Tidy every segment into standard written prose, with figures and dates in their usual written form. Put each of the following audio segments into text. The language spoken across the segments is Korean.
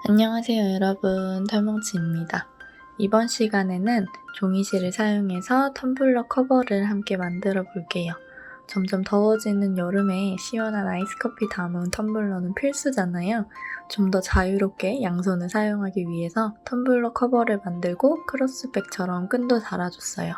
안녕하세요 여러분, 털뭉치입니다. 이번 시간에는 종이실을 사용해서 텀블러 커버를 함께 만들어 볼게요. 점점 더워지는 여름에 시원한 아이스커피 담은 텀블러는 필수잖아요. 좀 더 자유롭게 양손을 사용하기 위해서 텀블러 커버를 만들고 크로스백처럼 끈도 달아줬어요.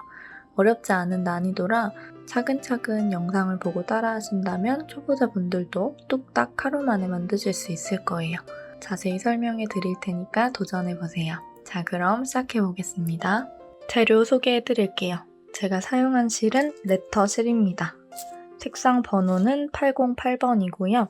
어렵지 않은 난이도라 차근차근 영상을 보고 따라하신다면 초보자분들도 뚝딱 하루 만에 만드실 수 있을 거예요. 자세히 설명해 드릴 테니까 도전해보세요. 자, 그럼 시작해 보겠습니다. 재료 소개해 드릴게요. 제가 사용한 실은 레터 실입니다. 색상 번호는 808번이고요.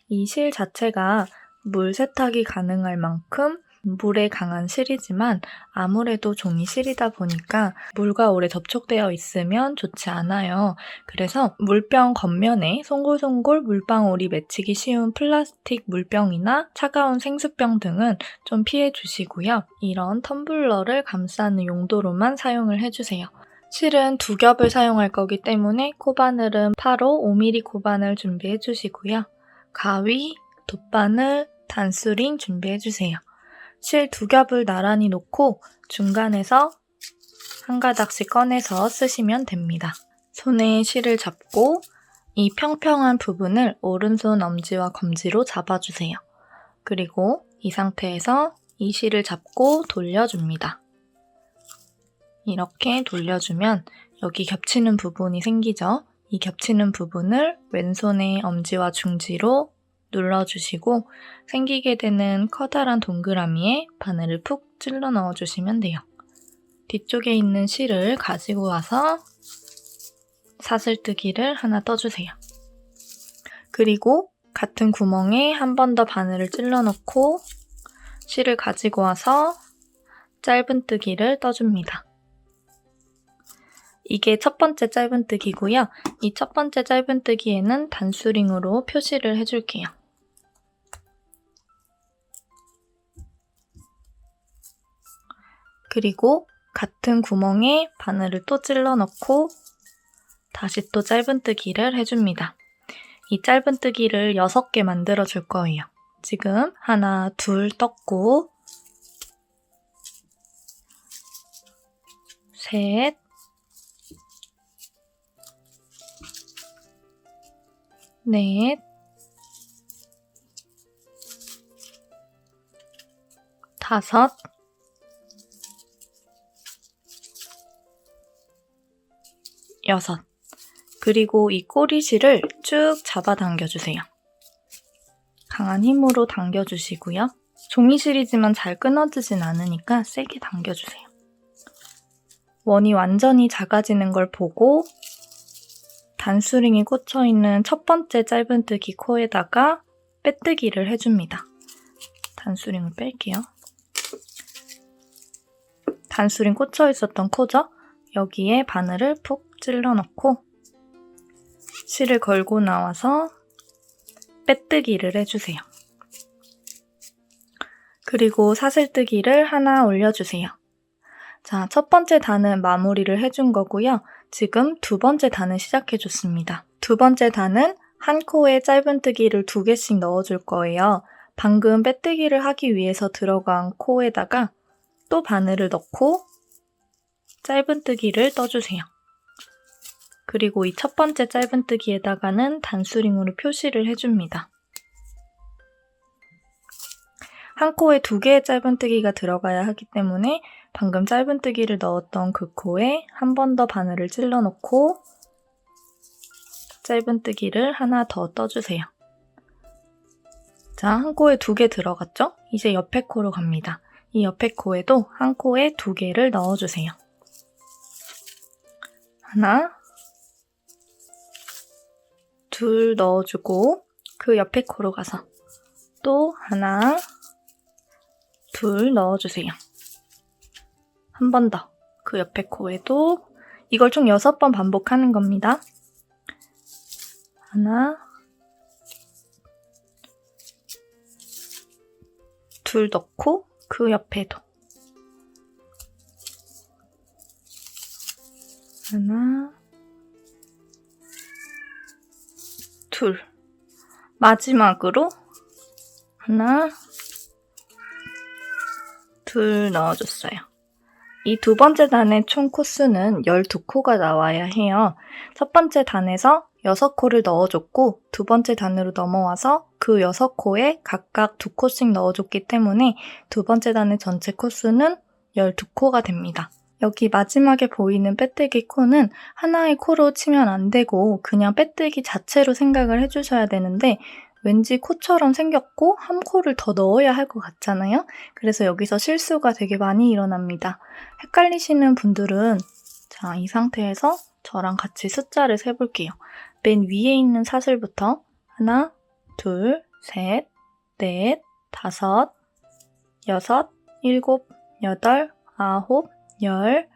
이 실 자체가 물 세탁이 가능할 만큼 물에 강한 실이지만 아무래도 종이 실이다 보니까 물과 오래 접촉되어 있으면 좋지 않아요. 그래서 물병 겉면에 송골송골 물방울이 맺히기 쉬운 플라스틱 물병이나 차가운 생수병 등은 좀 피해 주시고요. 이런 텀블러를 감싸는 용도로만 사용을 해주세요. 실은 2겹을 사용할 거기 때문에 코바늘은 8호 5mm 코바늘 준비해 주시고요. 가위, 돗바늘, 단수링 준비해주세요. 실 2겹을 나란히 놓고 중간에서 한 가닥씩 꺼내서 쓰시면 됩니다. 손에 실을 잡고 이 평평한 부분을 오른손 엄지와 검지로 잡아주세요. 그리고 이 상태에서 이 실을 잡고 돌려줍니다. 이렇게 돌려주면 여기 겹치는 부분이 생기죠? 이 겹치는 부분을 왼손의 엄지와 중지로 눌러주시고 생기게 되는 커다란 동그라미에 바늘을 푹 찔러 넣어주시면 돼요. 뒤쪽에 있는 실을 가지고 와서 사슬뜨기를 하나 떠주세요. 그리고 같은 구멍에 한 번 더 바늘을 찔러 넣고 실을 가지고 와서 짧은뜨기를 떠줍니다. 이게 첫 번째 짧은뜨기고요. 이 첫 번째 짧은뜨기에는 단수링으로 표시를 해줄게요. 그리고 같은 구멍에 바늘을 또 찔러 넣고 다시 또 짧은뜨기를 해줍니다. 이 짧은뜨기를 6개 만들어 줄 거예요. 지금 하나, 둘 떴고 셋, 넷, 다섯, 여섯. 그리고 이 꼬리실을 쭉 잡아 당겨주세요. 강한 힘으로 당겨주시고요. 종이실이지만 잘 끊어지진 않으니까 세게 당겨주세요. 원이 완전히 작아지는 걸 보고 단수링이 꽂혀있는 첫 번째 짧은뜨기 코에다가 빼뜨기를 해줍니다. 단수링을 뺄게요. 단수링 꽂혀있었던 코죠? 여기에 바늘을 푹 찔러 넣고 실을 걸고 나와서 빼뜨기를 해주세요. 그리고 사슬뜨기를 하나 올려주세요. 자, 첫 번째 단은 마무리를 해준 거고요. 지금 두 번째 단을 시작해줬습니다. 두 번째 단은 한 코에 짧은뜨기를 2개씩 넣어줄 거예요. 방금 빼뜨기를 하기 위해서 들어간 코에다가 또 바늘을 넣고 짧은뜨기를 떠주세요. 그리고 이 첫 번째 짧은뜨기에다가는 단수링으로 표시를 해줍니다. 한 코에 2개의 짧은뜨기가 들어가야 하기 때문에 방금 짧은뜨기를 넣었던 그 코에 한 번 더 바늘을 찔러 넣고 짧은뜨기를 하나 더 떠주세요. 자, 한 코에 2개 들어갔죠? 이제 옆에 코로 갑니다. 이 옆에 코에도 한 코에 2개를 넣어주세요. 하나, 둘 넣어주고 그 옆에 코로 가서 또 하나, 둘 넣어주세요. 한 번 더. 그 옆에 코에도 이걸 총 6번 반복하는 겁니다. 하나, 둘 넣고 그 옆에도 하나, 둘. 마지막으로 하나, 둘 넣어줬어요. 이 두 번째 단의 총 코수는 12코가 나와야 해요. 첫 번째 단에서 6코를 넣어줬고 두 번째 단으로 넘어와서 그 6코에 각각 2코씩 넣어줬기 때문에 두 번째 단의 전체 코수는 12코가 됩니다. 여기 마지막에 보이는 빼뜨기 코는 하나의 코로 치면 안 되고 그냥 빼뜨기 자체로 생각을 해주셔야 되는데 왠지 코처럼 생겼고 한 코를 더 넣어야 할 것 같잖아요? 그래서 여기서 실수가 되게 많이 일어납니다. 헷갈리시는 분들은 자, 이 상태에서 저랑 같이 숫자를 세볼게요. 맨 위에 있는 사슬부터 하나, 둘, 셋, 넷, 다섯, 여섯, 일곱, 여덟, 아홉, 열,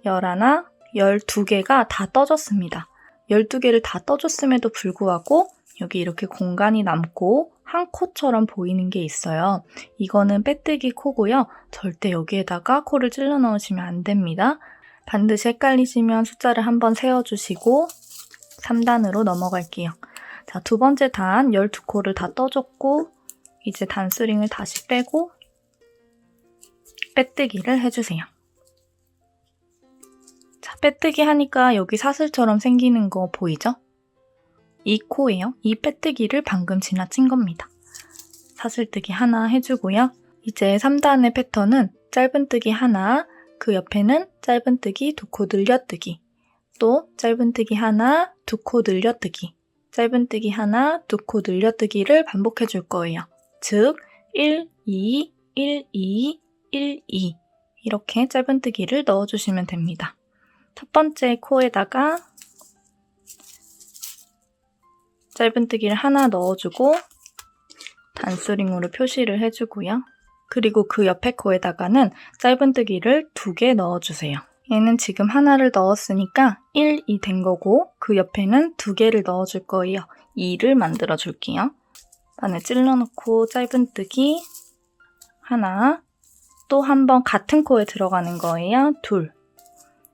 열하나, 12개가 다 떠졌습니다. 12개를 다 떠줬음에도 불구하고 여기 이렇게 공간이 남고 한 코처럼 보이는 게 있어요. 이거는 빼뜨기 코고요. 절대 여기에다가 코를 찔러 넣으시면 안 됩니다. 반드시 헷갈리시면 숫자를 한번 세어주시고 3단으로 넘어갈게요. 자, 두 번째 단 12코를 다 떠줬고 이제 단스링을 다시 빼고 빼뜨기를 해주세요. 자, 빼뜨기 하니까 여기 사슬처럼 생기는 거 보이죠? 이 코예요. 이 빼뜨기를 방금 지나친 겁니다. 사슬뜨기 하나 해주고요. 이제 3단의 패턴은 짧은뜨기 하나, 그 옆에는 짧은뜨기 2코 늘려뜨기, 또 짧은뜨기 하나, 2코 늘려뜨기, 짧은뜨기 하나, 2코 늘려뜨기를 반복해 줄 거예요. 즉 1, 2, 1, 2, 1, 2 이렇게 짧은뜨기를 넣어주시면 됩니다. 첫 번째 코에다가 짧은뜨기를 하나 넣어주고 단스링으로 표시를 해주고요. 그리고 그 옆에 코에다가는 짧은뜨기를 2개 넣어주세요. 얘는 지금 하나를 넣었으니까 1, 2 된 거고 그 옆에는 2개를 넣어줄 거예요. 2를 만들어 줄게요. 반을 찔러놓고 짧은뜨기 하나, 또 한 번 같은 코에 들어가는 거예요.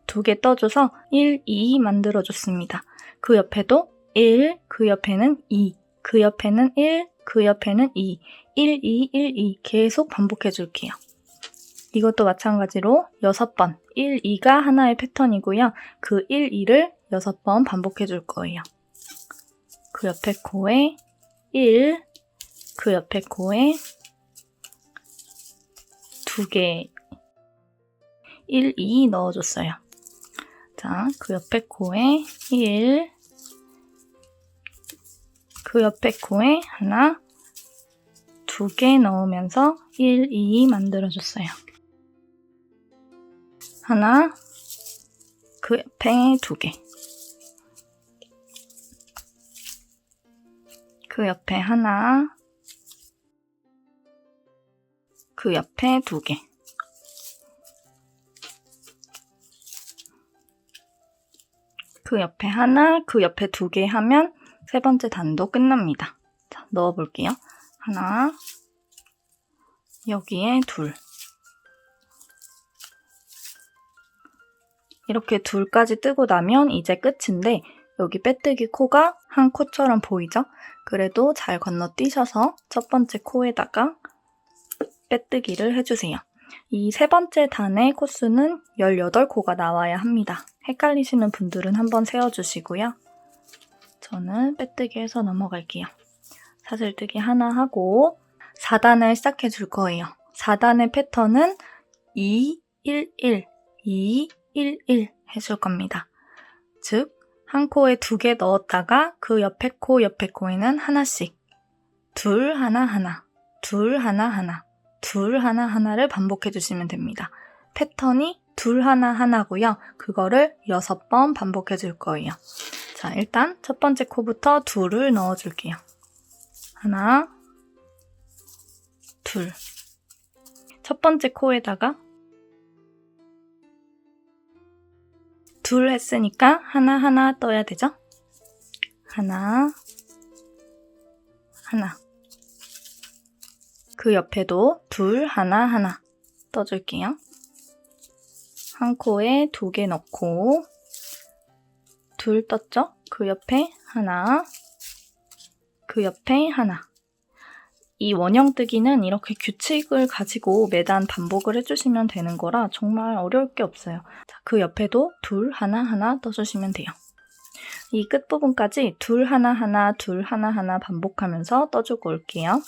2개 떠줘서 1, 2 만들어줬습니다. 그 옆에도 1, 그 옆에는 2, 그 옆에는 1, 그 옆에는 2, 1, 2, 1, 2 계속 반복해 줄게요. 이것도 마찬가지로 6번, 1, 2가 하나의 패턴이고요. 그 1, 2를 6번 반복해 줄 거예요. 그 옆에 코에 1, 그 옆에 코에 2개, 1, 2 넣어줬어요. 자, 그 옆에 코에 1, 그 옆에 코에 하나, 2개 넣으면서 1, 2 만들어줬어요. 하나, 그 옆에 2개, 그 옆에 하나, 그 옆에 2개, 그 옆에 하나, 그 옆에 2개 하면 세 번째 단도 끝납니다. 자, 넣어볼게요. 하나, 여기에 2. 이렇게 2까지 뜨고 나면 이제 끝인데 여기 빼뜨기 코가 한 코처럼 보이죠? 그래도 잘 건너뛰셔서 첫 번째 코에다가 빼뜨기를 해주세요. 이 세 번째 단의 코수는 18코가 나와야 합니다. 헷갈리시는 분들은 한번 세어주시고요. 저는 빼뜨기 해서 넘어갈게요. 사슬뜨기 하나 하고 4단을 시작해 줄 거예요. 4단의 패턴은 2, 1, 1, 2, 1, 1 해줄 겁니다. 즉, 한 코에 2개 넣었다가 그 옆에 코에는 하나씩 둘, 하나, 하나, 둘, 하나, 하나, 둘, 하나, 하나를 반복해 주시면 됩니다. 패턴이 둘, 하나, 하나고요. 그거를 6번 반복해 줄 거예요. 자, 일단 첫 번째 코부터 2를 넣어줄게요. 하나, 둘. 첫 번째 코에다가 둘 했으니까 하나 떠야 되죠? 하나, 하나. 그 옆에도 둘, 하나 떠줄게요. 한 코에 2개 넣고 둘 떴죠? 그 옆에 하나, 그 옆에 하나. 이 원형뜨기는 이렇게 규칙을 가지고 매단 반복을 해주시면 되는 거라 정말 어려울 게 없어요. 자, 그 옆에도 둘, 하나, 하나 떠주시면 돼요. 이 끝부분까지 둘, 하나, 하나, 둘, 하나, 하나 반복하면서 떠주고 올게요.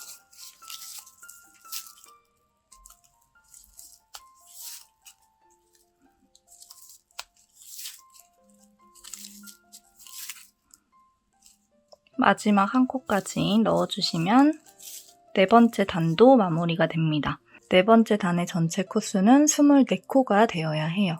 마지막 한 코까지 넣어주시면 네 번째 단도 마무리가 됩니다. 네 번째 단의 전체 코수는 24코가 되어야 해요.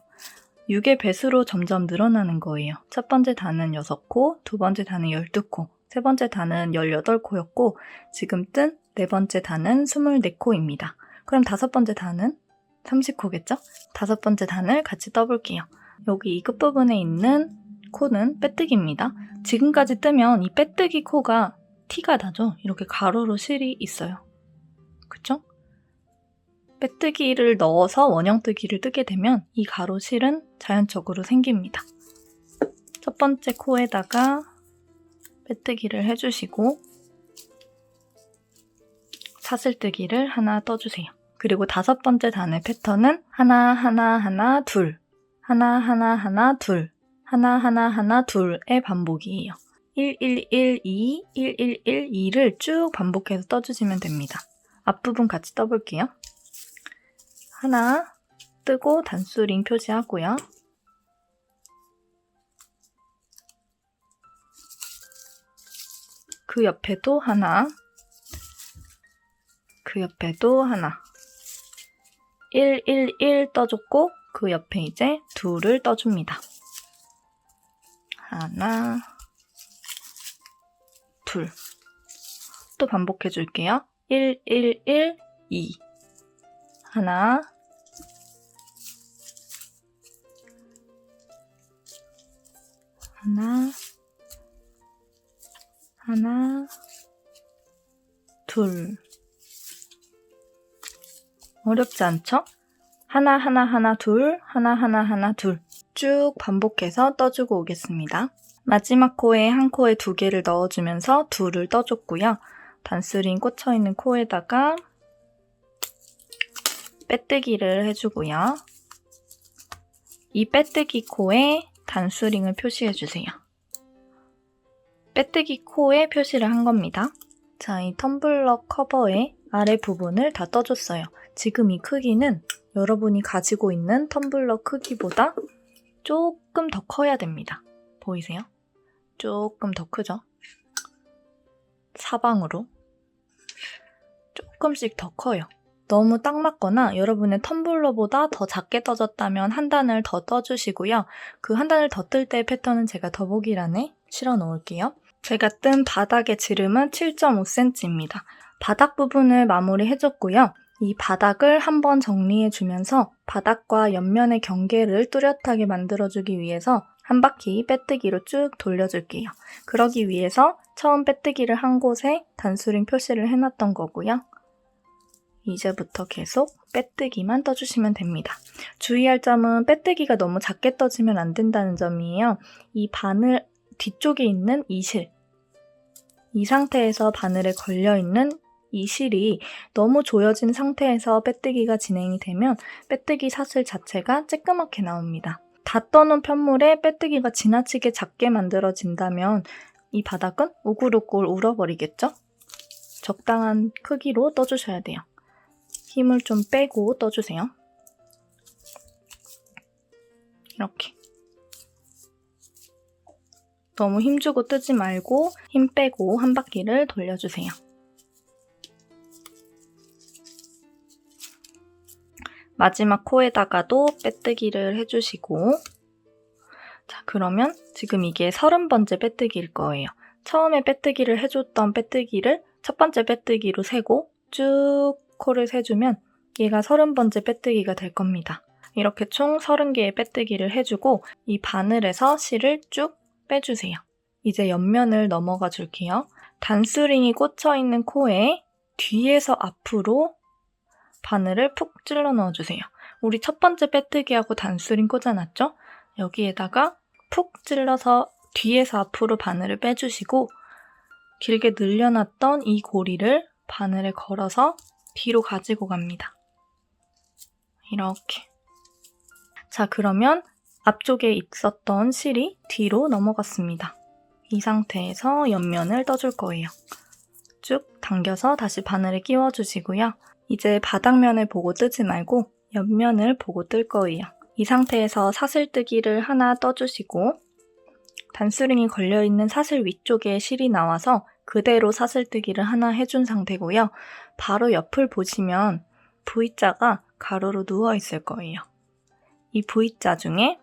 6의 배수로 점점 늘어나는 거예요. 첫 번째 단은 6코, 두 번째 단은 12코, 세 번째 단은 18코였고 지금 뜬 네 번째 단은 24코입니다. 그럼 다섯 번째 단은 30코겠죠? 다섯 번째 단을 같이 떠볼게요. 여기 이 끝부분에 있는 코는 빼뜨기입니다. 지금까지 뜨면 이 빼뜨기 코가 티가 나죠? 이렇게 가로로 실이 있어요. 그쵸? 빼뜨기를 넣어서 원형뜨기를 뜨게 되면 이 가로 실은 자연적으로 생깁니다. 첫 번째 코에다가 빼뜨기를 해주시고 사슬뜨기를 하나 떠주세요. 그리고 다섯 번째 단의 패턴은 하나, 하나, 하나, 둘, 하나, 하나, 하나, 둘, 하나, 하나, 하나, 둘의 반복이에요. 1, 1, 1, 2, 1, 1, 1, 2를 쭉 반복해서 떠주시면 됩니다. 앞부분 같이 떠볼게요. 하나 뜨고 단수 링 표시하고요. 그 옆에도 하나, 그 옆에도 하나. 1, 1, 1 떠줬고 그 옆에 이제 둘을 떠줍니다. 하나, 둘. 또 반복해 줄게요. 1, 1, 1, 2. 하나, 하나, 하나, 둘. 어렵지 않죠? 하나, 하나, 하나, 둘, 하나, 하나, 하나, 둘. 쭉 반복해서 떠주고 오겠습니다. 마지막 코에 한 코에 두 개를 넣어주면서 둘을 떠줬고요. 단스링 꽂혀있는 코에다가 빼뜨기를 해주고요. 이 빼뜨기 코에 단수링을 표시해주세요. 빼뜨기 코에 표시를 한 겁니다. 자, 이 텀블러 커버의 아래 부분을 다 떠줬어요. 지금 이 크기는 여러분이 가지고 있는 텀블러 크기보다 조금 더 커야 됩니다. 보이세요? 조금 더 크죠? 사방으로 조금씩 더 커요. 너무 딱 맞거나 여러분의 텀블러보다 더 작게 떠졌다면 한 단을 더 떠주시고요. 그 한 단을 더 뜰 때의 패턴은 제가 더보기란에 실어 놓을게요. 제가 뜬 바닥의 지름은 7.5cm입니다. 바닥 부분을 마무리해줬고요. 이 바닥을 한번 정리해주면서 바닥과 옆면의 경계를 뚜렷하게 만들어주기 위해서 한 바퀴 빼뜨기로 쭉 돌려줄게요. 그러기 위해서 처음 빼뜨기를 한 곳에 단수링 표시를 해놨던 거고요. 이제부터 계속 빼뜨기만 떠주시면 됩니다. 주의할 점은 빼뜨기가 너무 작게 떠지면 안 된다는 점이에요. 이 바늘 뒤쪽에 있는 이 실, 이 상태에서 바늘에 걸려있는 이 실이 너무 조여진 상태에서 빼뜨기가 진행이 되면 빼뜨기 사슬 자체가 쬐끄맣게 나옵니다. 다 떠놓은 편물에 빼뜨기가 지나치게 작게 만들어진다면 이 바닥은 우글우글 울어버리겠죠? 적당한 크기로 떠주셔야 돼요. 힘을 좀 빼고 떠주세요. 이렇게. 너무 힘주고 뜨지 말고 힘 빼고 한 바퀴를 돌려주세요. 마지막 코에다가도 빼뜨기를 해주시고 자, 그러면 지금 이게 30번째 빼뜨기일 거예요. 처음에 빼뜨기를 해줬던 빼뜨기를 첫 번째 빼뜨기로 세고 쭉 코를 세주면 얘가 30번째 빼뜨기가 될 겁니다. 이렇게 총 30개의 빼뜨기를 해주고 이 바늘에서 실을 쭉 빼주세요. 이제 옆면을 넘어가 줄게요. 단스링이 꽂혀있는 코에 뒤에서 앞으로 바늘을 푹 찔러 넣어주세요. 우리 첫 번째 빼뜨기하고 단스링 꽂아놨죠? 여기에다가 푹 찔러서 뒤에서 앞으로 바늘을 빼주시고 길게 늘려놨던 이 고리를 바늘에 걸어서 뒤로 가지고 갑니다. 이렇게. 자, 그러면 앞쪽에 있었던 실이 뒤로 넘어갔습니다. 이 상태에서 옆면을 떠줄 거예요. 쭉 당겨서 다시 바늘에 끼워주시고요. 이제 바닥면을 보고 뜨지 말고 옆면을 보고 뜰 거예요. 이 상태에서 사슬뜨기를 하나 떠주시고 단수링이 걸려있는 사슬 위쪽에 실이 나와서 그대로 사슬뜨기를 하나 해준 상태고요. 바로 옆을 보시면 V자가 가로로 누워있을 거예요. 이 V자 중에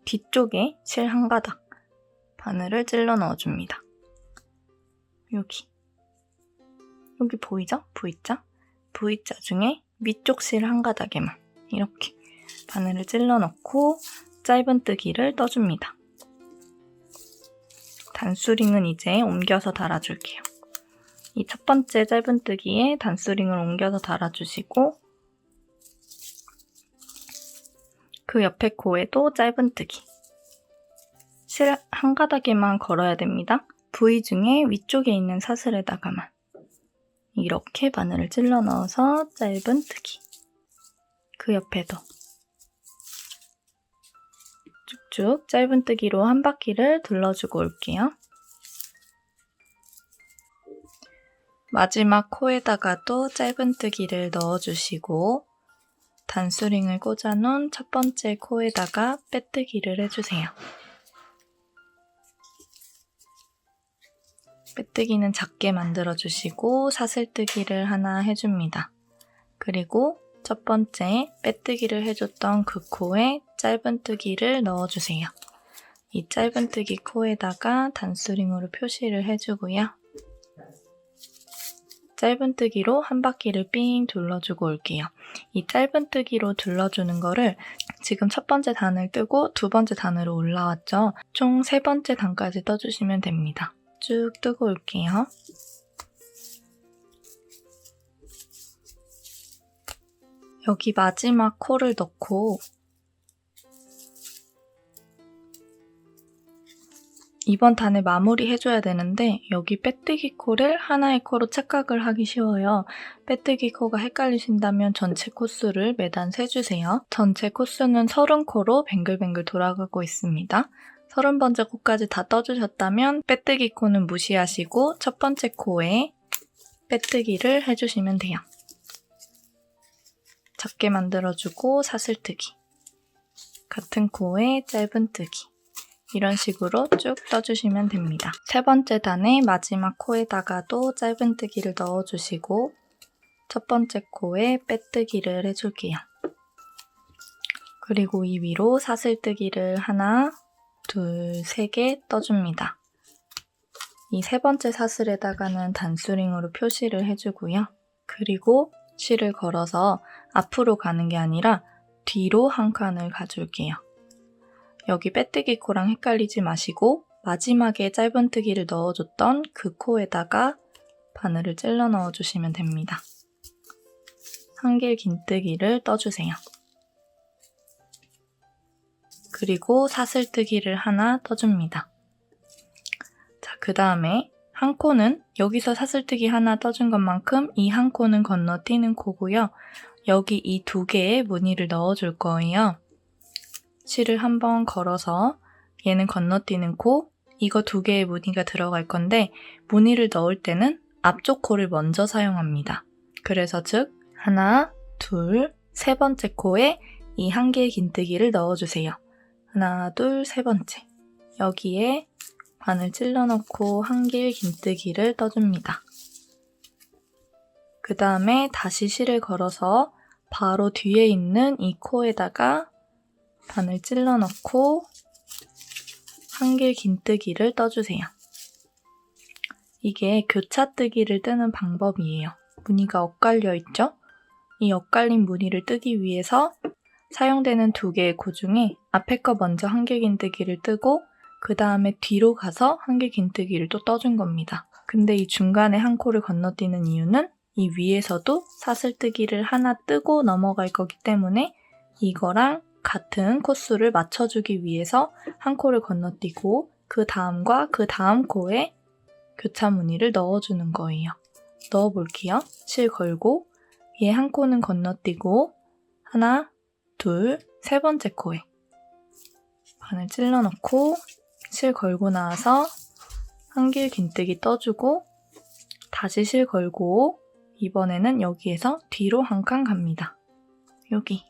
뒤쪽에 실 한 가닥 바늘을 찔러 넣어줍니다. 여기 보이죠? V자? V자 중에 위쪽 실 한 가닥에만 이렇게 바늘을 찔러 넣고 짧은뜨기를 떠줍니다. 단수링은 이제 옮겨서 달아줄게요. 이 첫 번째 짧은뜨기에 단수링을 옮겨서 달아주시고 그 옆에 코에도 짧은뜨기. 실 한 가닥에만 걸어야 됩니다. V 중에 위쪽에 있는 사슬에다가만 이렇게 바늘을 찔러 넣어서 짧은뜨기. 그 옆에도 쭉쭉 짧은뜨기로 한 바퀴를 둘러주고 올게요. 마지막 코에다가도 짧은뜨기를 넣어주시고 단수링을 꽂아놓은 첫 번째 코에다가 빼뜨기를 해주세요. 빼뜨기는 작게 만들어주시고 사슬뜨기를 하나 해줍니다. 그리고 첫 번째 빼뜨기를 해줬던 그 코에 짧은뜨기를 넣어주세요. 이 짧은뜨기 코에다가 단수링으로 표시를 해주고요. 짧은뜨기로 한 바퀴를 삥 둘러주고 올게요. 이 짧은뜨기로 둘러주는 거를 지금 첫 번째 단을 뜨고 두 번째 단으로 올라왔죠? 총 세 번째 단까지 떠주시면 됩니다. 쭉 뜨고 올게요. 여기 마지막 코를 넣고 이번 단을 마무리해줘야 되는데 여기 빼뜨기 코를 하나의 코로 착각을 하기 쉬워요. 빼뜨기 코가 헷갈리신다면 전체 코수를 매단 세주세요. 전체 코수는 30코로 뱅글뱅글 돌아가고 있습니다. 30번째 코까지 다 떠주셨다면 빼뜨기 코는 무시하시고 첫 번째 코에 빼뜨기를 해주시면 돼요. 작게 만들어주고 사슬뜨기, 같은 코에 짧은뜨기 이런 식으로 쭉 떠주시면 됩니다. 세 번째 단의 마지막 코에다가도 짧은뜨기를 넣어주시고 첫 번째 코에 빼뜨기를 해줄게요. 그리고 이 위로 사슬뜨기를 하나, 둘, 세 개 떠줍니다. 이 세 번째 사슬에다가는 단수링으로 표시를 해주고요. 그리고 실을 걸어서 앞으로 가는 게 아니라 뒤로 한 칸을 가줄게요. 여기 빼뜨기 코랑 헷갈리지 마시고 마지막에 짧은뜨기를 넣어줬던 그 코에다가 바늘을 찔러 넣어주시면 됩니다. 한길 긴뜨기를 떠주세요. 그리고 사슬뜨기를 하나 떠줍니다. 자, 그 다음에 한 코는 여기서 사슬뜨기 하나 떠준 것만큼 이 한 코는 건너뛰는 코고요. 여기 이 두 개의 무늬를 넣어줄 거예요. 실을 한번 걸어서 얘는 건너뛰는 코, 이거 두 개의 무늬가 들어갈 건데 무늬를 넣을 때는 앞쪽 코를 먼저 사용합니다. 그래서 즉 하나, 둘, 세 번째 코에 이 한 개의 긴뜨기를 넣어주세요. 하나, 둘, 세 번째. 여기에 바늘 찔러 넣고 한 길 긴뜨기를 떠줍니다. 그 다음에 다시 실을 걸어서 바로 뒤에 있는 이 코에다가 바늘 찔러 넣고 한 길 긴뜨기를 떠주세요. 이게 교차뜨기를 뜨는 방법이에요. 무늬가 엇갈려 있죠? 이 엇갈린 무늬를 뜨기 위해서 사용되는 두 개의 코 중에 앞에 거 먼저 한 길 긴뜨기를 뜨고 그 다음에 뒤로 가서 한 길 긴뜨기를 또 떠준 겁니다. 근데 이 중간에 한 코를 건너뛰는 이유는 이 위에서도 사슬뜨기를 하나 뜨고 넘어갈 거기 때문에 이거랑 같은 코수를 맞춰주기 위해서 한 코를 건너뛰고 그 다음과 그 다음 코에 교차 무늬를 넣어주는 거예요. 넣어볼게요. 실 걸고 위에 한 코는 건너뛰고 하나, 둘, 세 번째 코에 바늘 찔러 넣고 실 걸고 나와서 한길 긴뜨기 떠주고 다시 실 걸고 이번에는 여기에서 뒤로 한 칸 갑니다. 여기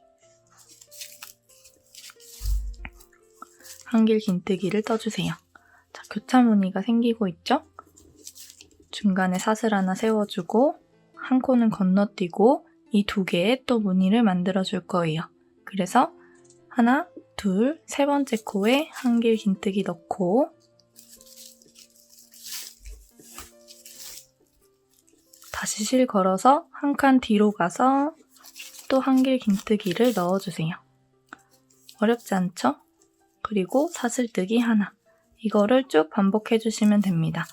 한길 긴뜨기를 떠주세요. 자, 교차 무늬가 생기고 있죠? 중간에 사슬 하나 세워주고 한 코는 건너뛰고 이 두 개의 또 무늬를 만들어줄 거예요. 그래서 하나, 둘, 세 번째 코에 한길 긴뜨기 넣고 다시 실 걸어서 한 칸 뒤로 가서 또 한길 긴뜨기를 넣어주세요. 어렵지 않죠? 그리고 사슬뜨기 하나. 이거를 쭉 반복해주시면 됩니다.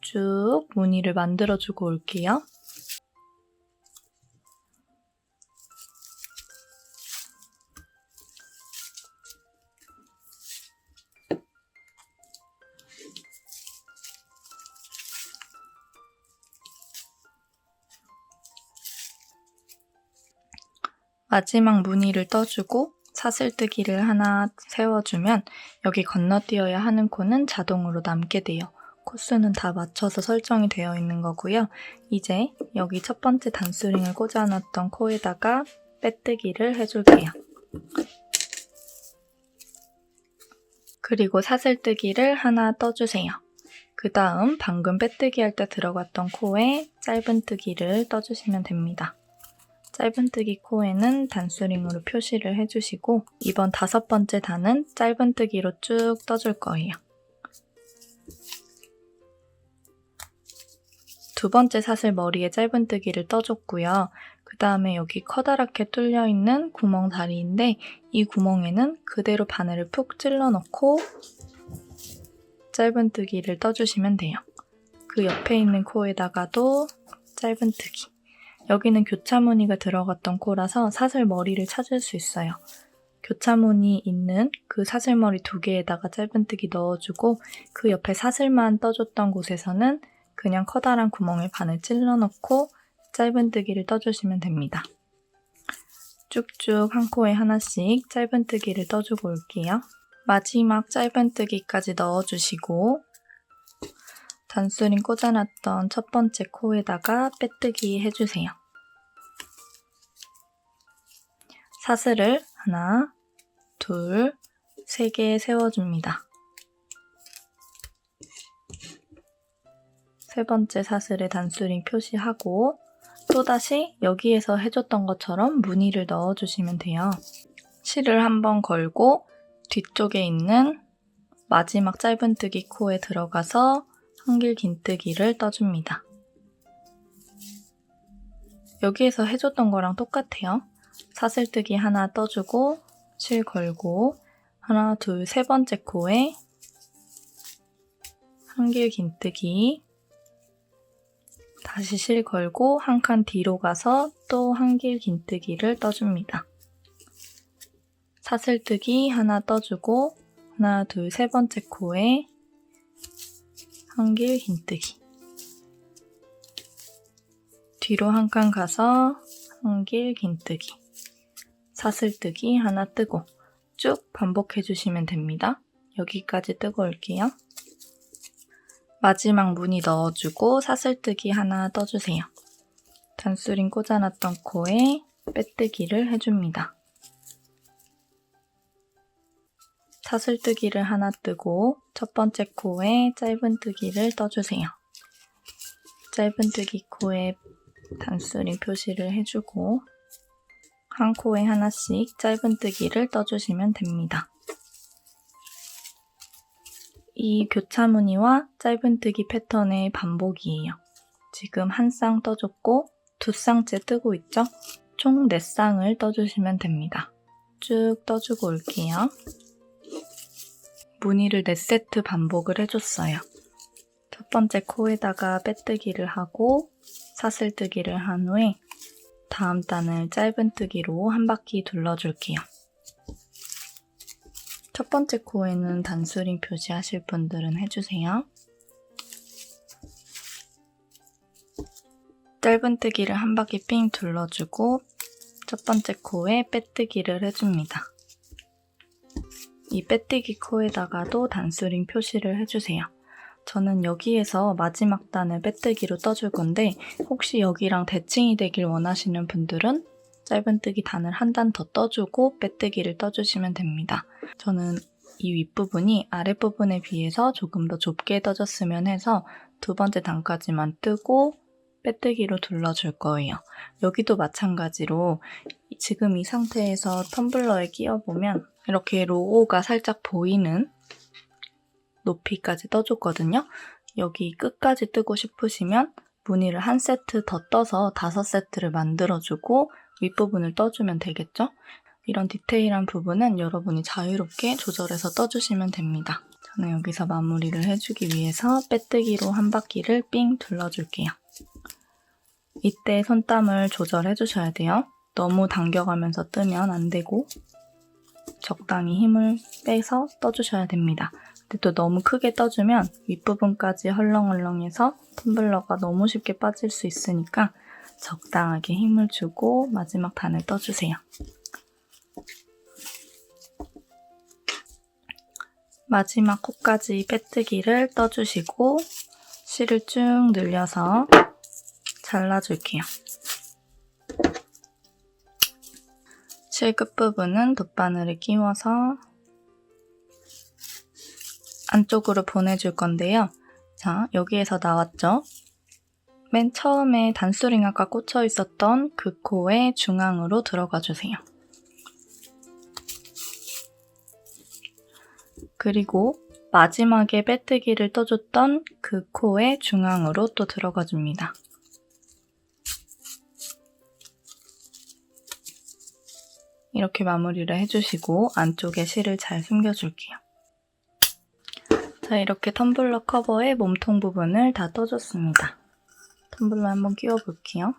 쭉 무늬를 만들어주고 올게요. 마지막 무늬를 떠주고 사슬뜨기를 하나 세워주면 여기 건너뛰어야 하는 코는 자동으로 남게 돼요. 코수는 다 맞춰서 설정이 되어 있는 거고요. 이제 여기 첫 번째 단수링을 꽂아놨던 코에다가 빼뜨기를 해줄게요. 그리고 사슬뜨기를 하나 떠주세요. 그 다음 방금 빼뜨기 할 때 들어갔던 코에 짧은뜨기를 떠주시면 됩니다. 짧은뜨기 코에는 단수링으로 표시를 해주시고 이번 5번째 단은 짧은뜨기로 쭉 떠줄 거예요. 두 번째 사슬 머리에 짧은뜨기를 떠줬고요. 그 다음에 여기 커다랗게 뚫려있는 구멍 다리인데 이 구멍에는 그대로 바늘을 푹 찔러 넣고 짧은뜨기를 떠주시면 돼요. 그 옆에 있는 코에다가도 짧은뜨기. 여기는 교차무늬가 들어갔던 코라서 사슬머리를 찾을 수 있어요. 교차무늬 있는 그 사슬머리 2개에다가 짧은뜨기 넣어주고 그 옆에 사슬만 떠줬던 곳에서는 그냥 커다란 구멍에 바늘 찔러 넣고 짧은뜨기를 떠주시면 됩니다. 쭉쭉 한 코에 하나씩 짧은뜨기를 떠주고 올게요. 마지막 짧은뜨기까지 넣어주시고 단수링 꽂아놨던 첫 번째 코에다가 빼뜨기 해주세요. 사슬을 하나, 둘, 3개 세워줍니다. 세 번째 사슬에 단수링 표시하고 또다시 여기에서 해줬던 것처럼 무늬를 넣어주시면 돼요. 실을 한번 걸고 뒤쪽에 있는 마지막 짧은뜨기 코에 들어가서 한길 긴뜨기를 떠줍니다. 여기에서 해줬던 거랑 똑같아요. 사슬뜨기 하나 떠주고 실 걸고 하나, 둘, 세 번째 코에 한길 긴뜨기 다시 실 걸고 한 칸 뒤로 가서 또 한길 긴뜨기를 떠줍니다. 사슬뜨기 하나 떠주고 하나, 둘, 세 번째 코에 한길 긴뜨기 뒤로 한 칸 가서 한길 긴뜨기 사슬뜨기 하나 뜨고 쭉 반복해주시면 됩니다. 여기까지 뜨고 올게요. 마지막 무늬 넣어주고 사슬뜨기 하나 떠주세요. 단수링 꽂아놨던 코에 빼뜨기를 해줍니다. 사슬뜨기를 하나 뜨고 첫 번째 코에 짧은뜨기를 떠주세요. 짧은뜨기 코에 단수링 표시를 해주고 한 코에 하나씩 짧은뜨기를 떠주시면 됩니다. 이 교차무늬와 짧은뜨기 패턴의 반복이에요. 지금 한 쌍 떠줬고 2쌍째 뜨고 있죠? 총 4쌍을 떠주시면 됩니다. 쭉 떠주고 올게요. 무늬를 4세트 반복을 해줬어요. 첫 번째 코에다가 빼뜨기를 하고 사슬뜨기를 한 후에 다음 단을 짧은뜨기로 한 바퀴 둘러줄게요. 첫 번째 코에는 단수링 표시하실 분들은 해주세요. 짧은뜨기를 한 바퀴 삥 둘러주고 첫 번째 코에 빼뜨기를 해줍니다. 이 빼뜨기 코에다가도 단수링 표시를 해주세요. 저는 여기에서 마지막 단을 빼뜨기로 떠줄 건데 혹시 여기랑 대칭이 되길 원하시는 분들은 짧은뜨기 단을 한 단 더 떠주고 빼뜨기를 떠주시면 됩니다. 저는 이 윗부분이 아랫부분에 비해서 조금 더 좁게 떠졌으면 해서 두 번째 단까지만 뜨고 빼뜨기로 둘러줄 거예요. 여기도 마찬가지로 지금 이 상태에서 텀블러에 끼워보면 이렇게 로고가 살짝 보이는 높이까지 떠줬거든요. 여기 끝까지 뜨고 싶으시면 무늬를 한 세트 더 떠서 5세트를 만들어주고 윗부분을 떠주면 되겠죠? 이런 디테일한 부분은 여러분이 자유롭게 조절해서 떠주시면 됩니다. 저는 여기서 마무리를 해주기 위해서 빼뜨기로 한 바퀴를 삥 둘러줄게요. 이때 손땀을 조절해 주셔야 돼요. 너무 당겨가면서 뜨면 안 되고 적당히 힘을 빼서 떠주셔야 됩니다. 근데 또 너무 크게 떠주면 윗부분까지 헐렁헐렁해서 텀블러가 너무 쉽게 빠질 수 있으니까 적당하게 힘을 주고 마지막 단을 떠주세요. 마지막 코까지 빼뜨기를 떠주시고 실을 쭉 늘려서 잘라줄게요. 실 끝부분은 돗바늘을 끼워서 안쪽으로 보내줄 건데요. 자, 여기에서 나왔죠? 맨 처음에 단수링 아까 꽂혀 있었던 그 코의 중앙으로 들어가 주세요. 그리고 마지막에 빼뜨기를 떠줬던 그 코의 중앙으로 또 들어가 줍니다. 이렇게 마무리를 해주시고 안쪽에 실을 잘 숨겨줄게요. 자, 이렇게 텀블러 커버의 몸통 부분을 다 떠줬습니다. 텀블러 한번 끼워볼게요.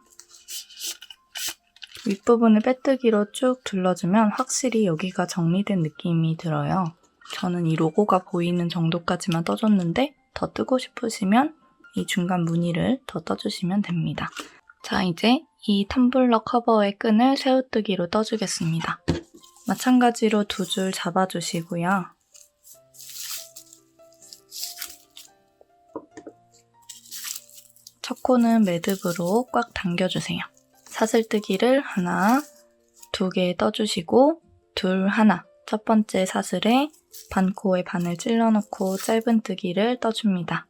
윗부분을 빼뜨기로 쭉 둘러주면 확실히 여기가 정리된 느낌이 들어요. 저는 이 로고가 보이는 정도까지만 떠줬는데 더 뜨고 싶으시면 이 중간 무늬를 더 떠주시면 됩니다. 자, 이제 이 텀블러 커버의 끈을 새우뜨기로 떠주겠습니다. 마찬가지로 두 줄 잡아주시고요. 첫 코는 매듭으로 꽉 당겨주세요. 사슬뜨기를 하나, 두 개 떠주시고 둘, 하나. 첫 번째 사슬에 반코에 반을 찔러놓고 짧은뜨기를 떠줍니다.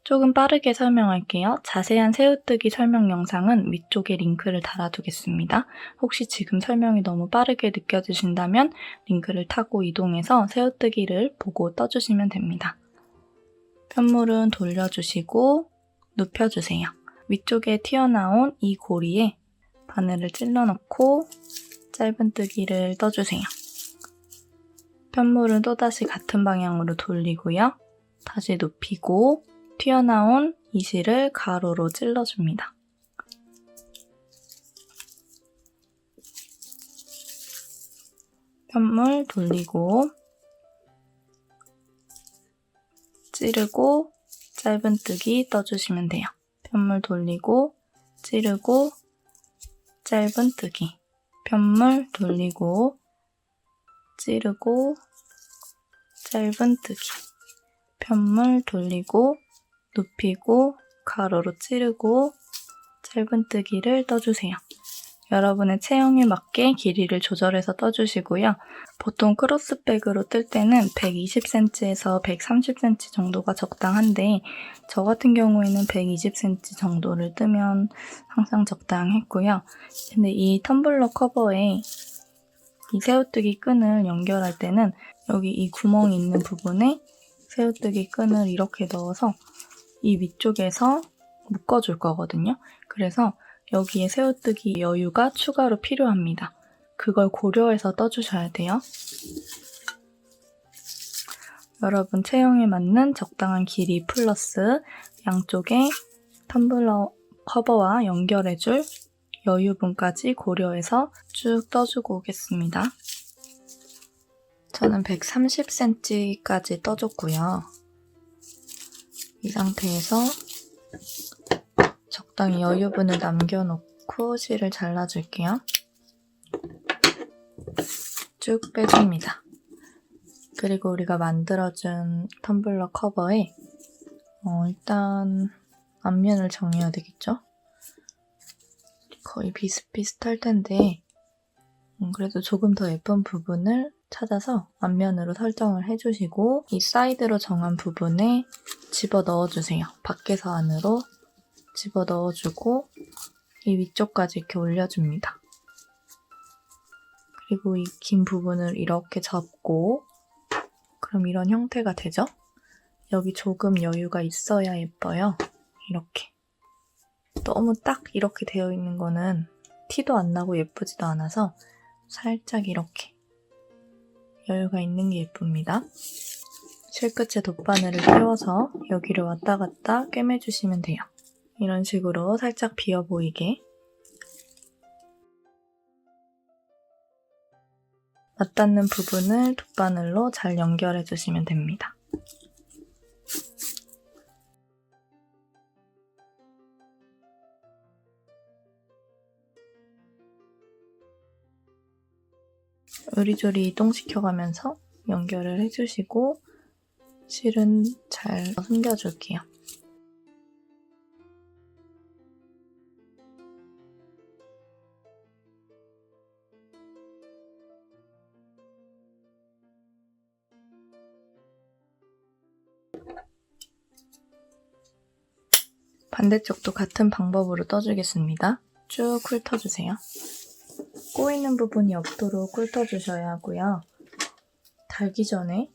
조금 빠르게 설명할게요. 자세한 새우뜨기 설명 영상은 위쪽에 링크를 달아두겠습니다. 혹시 지금 설명이 너무 빠르게 느껴지신다면 링크를 타고 이동해서 새우뜨기를 보고 떠주시면 됩니다. 편물은 돌려주시고 눕혀주세요. 위쪽에 튀어나온 이 고리에 바늘을 찔러넣고 짧은뜨기를 떠주세요. 편물은 또다시 같은 방향으로 돌리고요. 다시 눕히고 튀어나온 이 실을 가로로 찔러줍니다. 편물 돌리고 찌르고 짧은뜨기 떠주시면 돼요. 편물 돌리고 찌르고 짧은뜨기, 편물 돌리고 찌르고 짧은뜨기, 편물 돌리고 눕히고 가로로 찌르고 짧은뜨기를 떠주세요. 여러분의 체형에 맞게 길이를 조절해서 떠주시고요. 보통 크로스백으로 뜰 때는 120cm에서 130cm 정도가 적당한데 저 같은 경우에는 120cm 정도를 뜨면 항상 적당했고요. 근데 이 텀블러 커버에 이 새우뜨기 끈을 연결할 때는 여기 이 구멍이 있는 부분에 새우뜨기 끈을 이렇게 넣어서 이 위쪽에서 묶어줄 거거든요. 그래서 여기에 새우뜨기 여유가 추가로 필요합니다. 그걸 고려해서 떠주셔야 돼요. 여러분 체형에 맞는 적당한 길이 플러스 양쪽에 텀블러 커버와 연결해줄 여유분까지 고려해서 쭉 떠주고 오겠습니다. 저는 130cm까지 떠줬고요. 이 상태에서 적당히 여유분을 남겨놓고 실을 잘라줄게요. 쭉 빼줍니다. 그리고 우리가 만들어준 텀블러 커버에 일단 앞면을 정해야 되겠죠? 거의 비슷비슷할 텐데 그래도 조금 더 예쁜 부분을 찾아서 앞면으로 설정을 해주시고 이 사이드로 정한 부분에 집어 넣어주세요. 밖에서 안으로 집어 넣어주고 이 위쪽까지 이렇게 올려줍니다. 그리고 이 긴 부분을 이렇게 접고 그럼 이런 형태가 되죠? 여기 조금 여유가 있어야 예뻐요. 이렇게. 너무 딱 이렇게 되어 있는 거는 티도 안 나고 예쁘지도 않아서 살짝 이렇게 여유가 있는 게 예쁩니다. 실끝에 돗바늘을 띄워서 여기를 왔다 갔다 꿰매주시면 돼요. 이런 식으로 살짝 비어 보이게 맞닿는 부분을 돗바늘로 잘 연결해 주시면 됩니다. 요리조리 이동시켜가면서 연결을 해주시고 실은 잘 숨겨줄게요. 반대쪽도 같은 방법으로 떠주겠습니다. 쭉 훑어주세요. 꼬이는 부분이 없도록 훑어주셔야 하고요. 달기 전에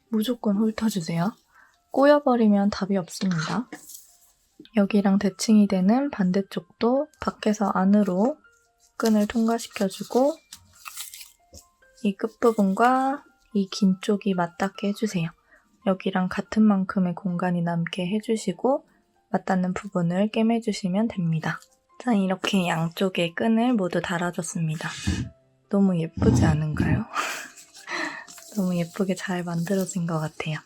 무조건 훑어주세요. 꼬여버리면 답이 없습니다. 여기랑 대칭이 되는 반대쪽도 밖에서 안으로 끈을 통과시켜주고 이 끝부분과 이 긴 쪽이 맞닿게 해주세요. 여기랑 같은 만큼의 공간이 남게 해주시고 맞닿는 부분을 꿰매주시면 됩니다. 자, 이렇게 양쪽에 끈을 모두 달아줬습니다. 너무 예쁘지 않은가요? 너무 예쁘게 잘 만들어진 것 같아요.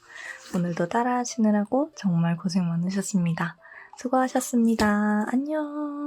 오늘도 따라 하시느라고 정말 고생 많으셨습니다. 수고하셨습니다. 안녕.